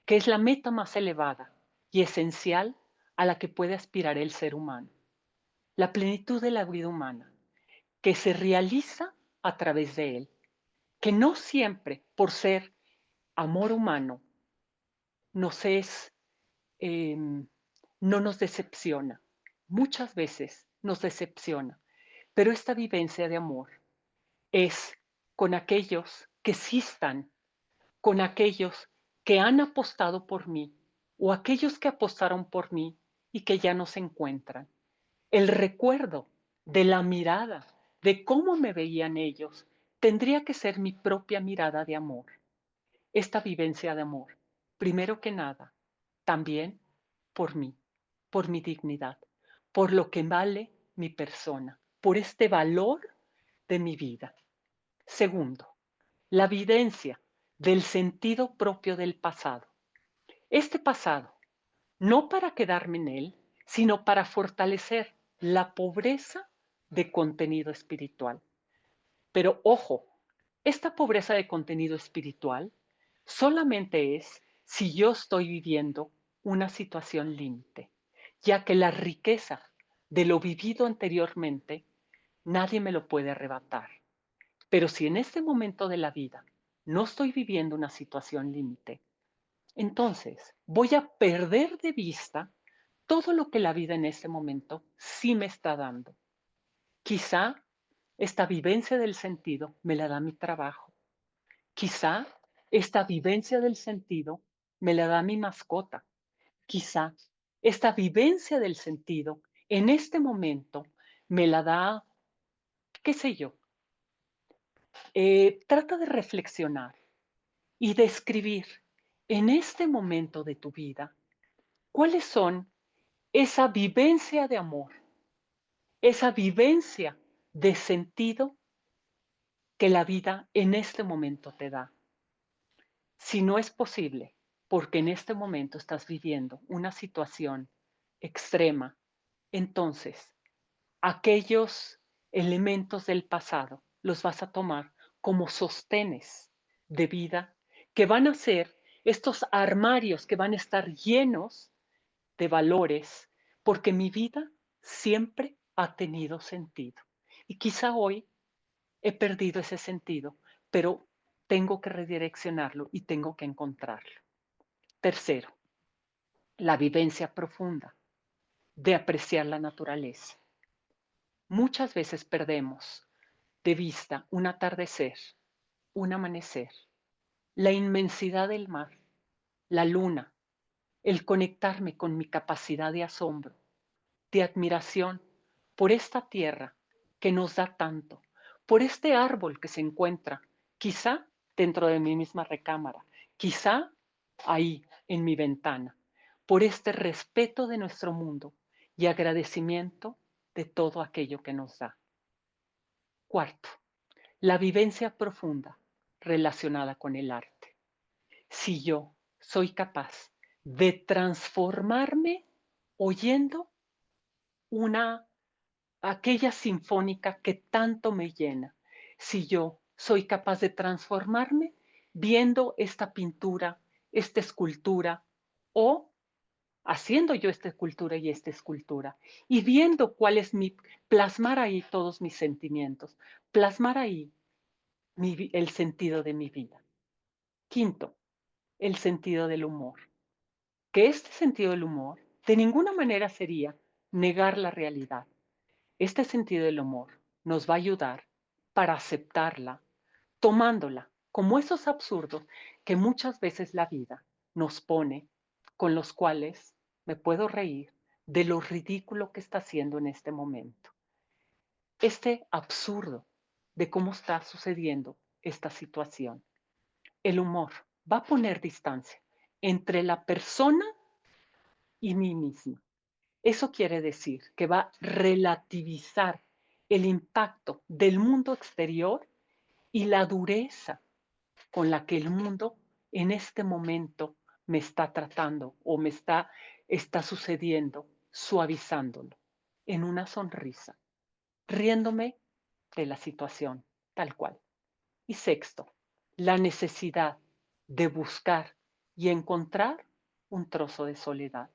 que es la meta más elevada y esencial a la que puede aspirar el ser humano. La plenitud de la vida humana, que se realiza a través de él, que no siempre, por ser amor humano, nos es, no nos decepciona. Muchas veces nos decepciona, pero esta vivencia de amor es con aquellos que sí están, con aquellos que han apostado por mí o aquellos que apostaron por mí y que ya no se encuentran. El recuerdo de la mirada, de cómo me veían ellos, tendría que ser mi propia mirada de amor. Esta vivencia de amor, primero que nada, también por mí, por mi dignidad, por lo que vale mi persona, por este valor de mi vida. Segundo, la evidencia del sentido propio del pasado. Este pasado, no para quedarme en él, sino para fortalecer la pobreza de contenido espiritual. Pero ojo, esta pobreza de contenido espiritual solamente es si yo estoy viviendo una situación límite, ya que la riqueza de lo vivido anteriormente nadie me lo puede arrebatar. Pero si en este momento de la vida no estoy viviendo una situación límite, entonces voy a perder de vista todo lo que la vida en este momento sí me está dando. Quizá esta vivencia del sentido me la da mi trabajo. Quizá esta vivencia del sentido me la da mi mascota. Quizá esta vivencia del sentido en este momento me la da, qué sé yo. Trata de reflexionar y de escribir en este momento de tu vida cuáles son esa vivencia de amor, esa vivencia de sentido que la vida en este momento te da. Si no es posible, porque en este momento estás viviendo una situación extrema, entonces aquellos elementos del pasado los vas a tomar como sostenes de vida que van a ser estos armarios que van a estar llenos de valores, porque mi vida siempre ha tenido sentido. Y quizá hoy he perdido ese sentido, pero tengo que redireccionarlo y tengo que encontrarlo. Tercero, la vivencia profunda de apreciar la naturaleza. Muchas veces perdemos de vista un atardecer, un amanecer, la inmensidad del mar, la luna, el conectarme con mi capacidad de asombro, de admiración por esta tierra que nos da tanto, por este árbol que se encuentra quizá dentro de mi misma recámara, quizá ahí en mi ventana, por este respeto de nuestro mundo y agradecimiento de todo aquello que nos da. Cuarto, la vivencia profunda relacionada con el arte. Si yo soy capaz de transformarme oyendo una aquella sinfónica que tanto me llena, si yo soy capaz de transformarme viendo esta pintura, esta escultura o haciendo yo esta escultura y esta escultura y viendo cuál es plasmar ahí todos mis sentimientos, plasmar ahí el sentido de mi vida. Quinto, el sentido del humor. Que este sentido del humor de ninguna manera sería negar la realidad. Este sentido del humor nos va a ayudar para aceptarla, tomándola como esos absurdos que muchas veces la vida nos pone, con los cuales me puedo reír de lo ridículo que está haciendo en este momento. Este absurdo de cómo está sucediendo esta situación. El humor va a poner distancia entre la persona y mí misma. Eso quiere decir que va a relativizar el impacto del mundo exterior y la dureza con la que el mundo en este momento me está tratando o está sucediendo, suavizándolo en una sonrisa, riéndome de la situación tal cual. Y sexto, la necesidad de buscar y encontrar un trozo de soledad.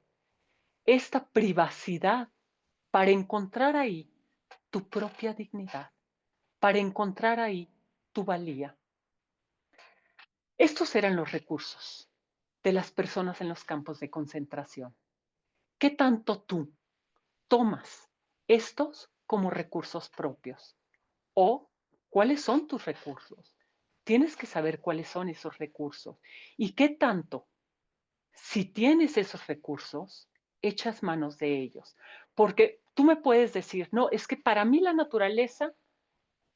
Esta privacidad para encontrar ahí tu propia dignidad, para encontrar ahí tu valía. Estos eran los recursos de las personas en los campos de concentración. ¿Qué tanto tú tomas estos como recursos propios? ¿O cuáles son tus recursos? Tienes que saber cuáles son esos recursos y qué tanto, si tienes esos recursos, echas manos de ellos. Porque tú me puedes decir, no, es que para mí la naturaleza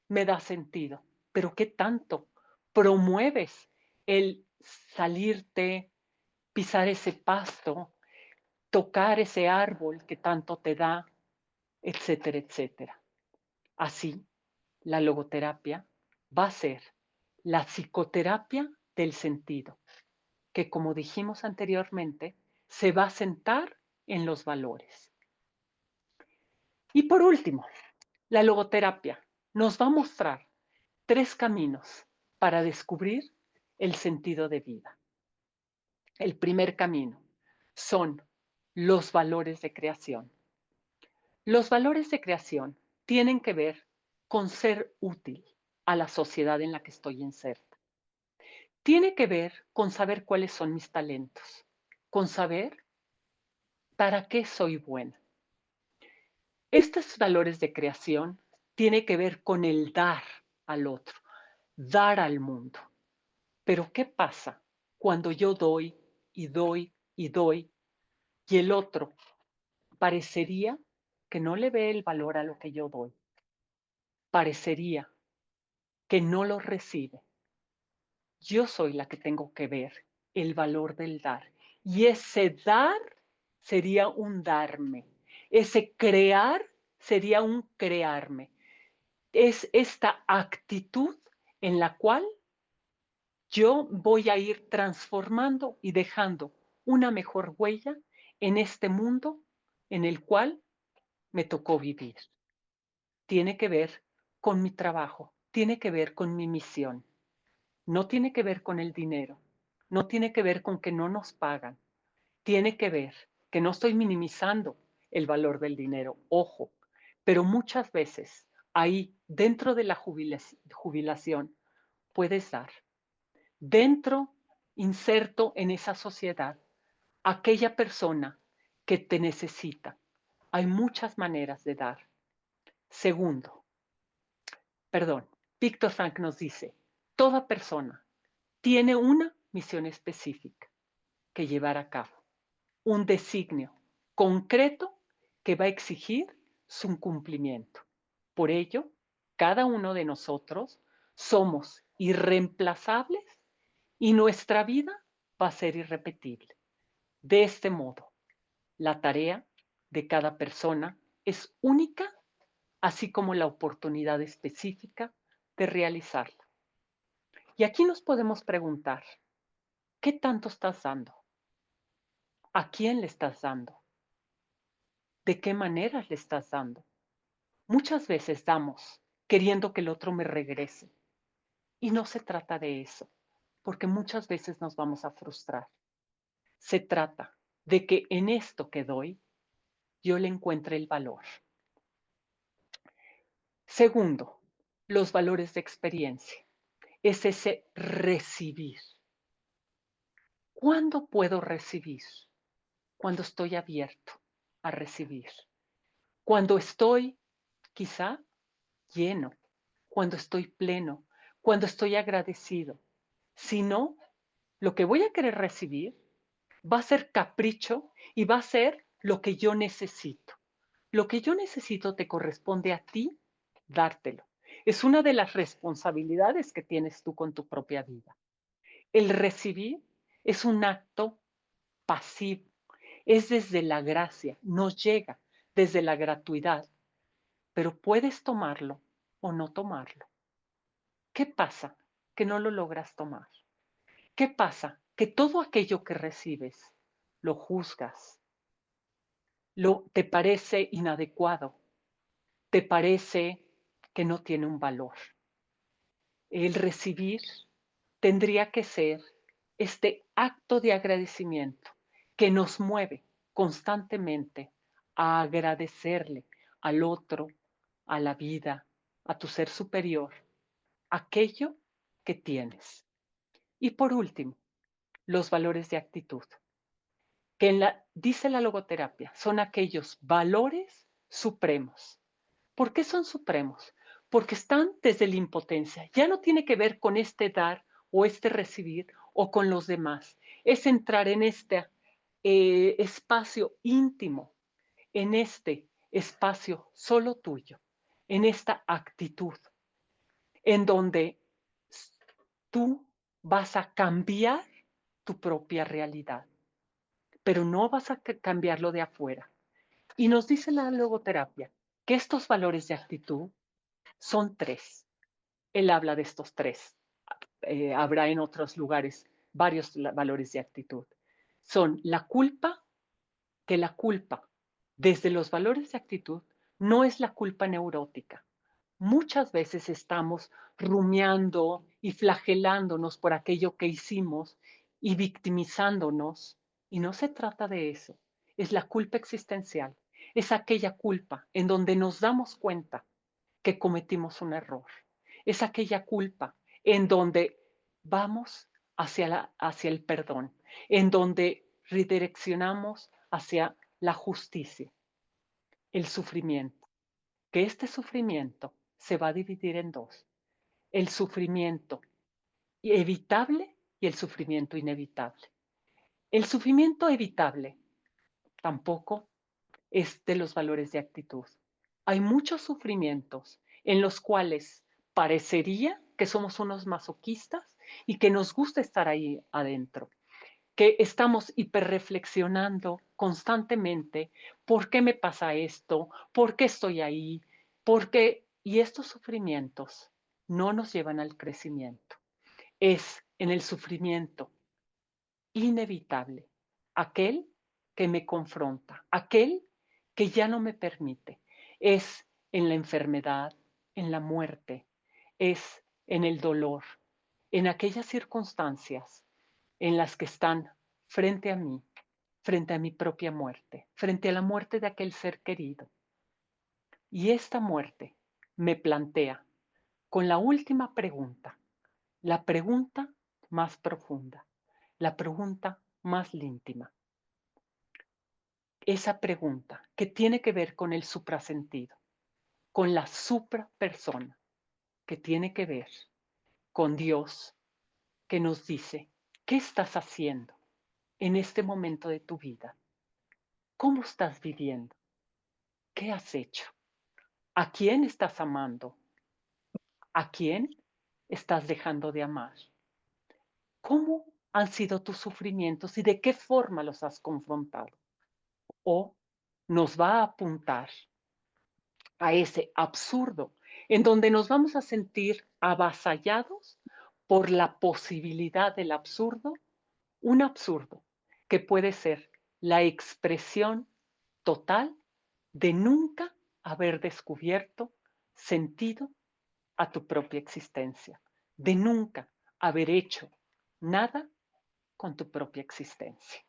me da sentido, pero ¿qué tanto promueves el salirte, pisar ese pasto, tocar ese árbol que tanto te da, etcétera, etcétera? Así, la logoterapia va a ser la psicoterapia del sentido, que como dijimos anteriormente, se va a sentar en los valores. Y por último, la logoterapia nos va a mostrar 3 caminos para descubrir el sentido de vida. El primer camino son los valores de creación. Los valores de creación tienen que ver con ser útil a la sociedad en la que estoy inserta. Tiene que ver con saber cuáles son mis talentos, con saber para qué soy buena. Estos valores de creación tienen que ver con el dar al otro, dar al mundo. Pero ¿qué pasa cuando yo doy y doy y doy y el otro parecería que no le ve el valor a lo que yo doy? Parecería que no lo recibe. Yo soy la que tengo que ver el valor del dar. Y ese dar sería un darme. Ese crear sería un crearme. Es esta actitud en la cual yo voy a ir transformando y dejando una mejor huella en este mundo en el cual me tocó vivir. Tiene que ver con mi trabajo, tiene que ver con mi misión, no tiene que ver con el dinero, no tiene que ver con que no nos pagan, tiene que ver que no estoy minimizando el valor del dinero, ojo, pero muchas veces ahí dentro de la jubilación puedes dar. Dentro, inserto en esa sociedad, aquella persona que te necesita. Hay muchas maneras de dar. Segundo, perdón, Víctor Frank nos dice, toda persona tiene una misión específica que llevar a cabo, un designio concreto que va a exigir su cumplimiento. Por ello, cada uno de nosotros somos irreemplazables y nuestra vida va a ser irrepetible. De este modo, la tarea de cada persona es única, así como la oportunidad específica de realizarla. Y aquí nos podemos preguntar, ¿qué tanto estás dando? ¿A quién le estás dando? ¿De qué maneras le estás dando? Muchas veces damos queriendo que el otro me regrese. Y no se trata de eso, porque muchas veces nos vamos a frustrar. Se trata de que en esto que doy, yo le encuentre el valor. Segundo, los valores de experiencia. Es ese recibir. ¿Cuándo puedo recibir? Cuando estoy abierto a recibir. Cuando estoy quizá lleno, cuando estoy pleno, cuando estoy agradecido. Si no, lo que voy a querer recibir va a ser capricho y va a ser lo que yo necesito. Lo que yo necesito te corresponde a ti dártelo. Es una de las responsabilidades que tienes tú con tu propia vida. El recibir es un acto pasivo, es desde la gracia, nos llega desde la gratuidad, pero puedes tomarlo o no tomarlo. ¿Qué pasa? Que no lo logras tomar. ¿Qué pasa? Que todo aquello que recibes lo juzgas, te parece inadecuado, te parece que no tiene un valor. El recibir tendría que ser este acto de agradecimiento que nos mueve constantemente a agradecerle al otro, a la vida, a tu ser superior, aquello que tienes. Y por último, los valores de actitud, que dice la logoterapia, son aquellos valores supremos. ¿Por qué son supremos? Porque están desde la impotencia. Ya no tiene que ver con este dar o este recibir o con los demás. Es entrar en este espacio íntimo, en este espacio solo tuyo, en esta actitud, en donde tú vas a cambiar tu propia realidad, pero no vas a cambiarlo de afuera. Y nos dice la logoterapia que estos valores de actitud son tres. Él habla de estos tres. Habrá en otros lugares varios valores de actitud. Son la culpa, que la culpa, desde los valores de actitud, no es la culpa neurótica. Muchas veces estamos rumiando y flagelándonos por aquello que hicimos y victimizándonos. Y no se trata de eso. Es la culpa existencial. Es aquella culpa en donde nos damos cuenta que cometimos un error. Es aquella culpa en donde vamos hacia el perdón, en donde redireccionamos hacia la justicia, el sufrimiento, que este sufrimiento se va a dividir en dos, el sufrimiento evitable y el sufrimiento inevitable. El sufrimiento evitable tampoco es de los valores de actitud. Hay muchos sufrimientos en los cuales parecería que somos unos masoquistas y que nos gusta estar ahí adentro, que estamos hiperreflexionando constantemente, ¿por qué me pasa esto? ¿Por qué estoy ahí? ¿Por qué? Y estos sufrimientos no nos llevan al crecimiento. Es en el sufrimiento inevitable, aquel que me confronta, aquel que ya no me permite. Es en la enfermedad, en la muerte, es en el dolor, en aquellas circunstancias en las que están frente a mí, frente a mi propia muerte, frente a la muerte de aquel ser querido. Y esta muerte me plantea con la última pregunta, la pregunta más profunda, la pregunta más íntima. Esa pregunta que tiene que ver con el suprasentido, con la suprapersona, que tiene que ver con Dios, que nos dice, ¿qué estás haciendo en este momento de tu vida? ¿Cómo estás viviendo? ¿Qué has hecho? ¿A quién estás amando? ¿A quién estás dejando de amar? ¿Cómo han sido tus sufrimientos y de qué forma los has confrontado? O nos va a apuntar a ese absurdo en donde nos vamos a sentir avasallados por la posibilidad del absurdo, un absurdo que puede ser la expresión total de nunca haber descubierto sentido a tu propia existencia, de nunca haber hecho nada con tu propia existencia.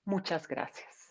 Muchas gracias.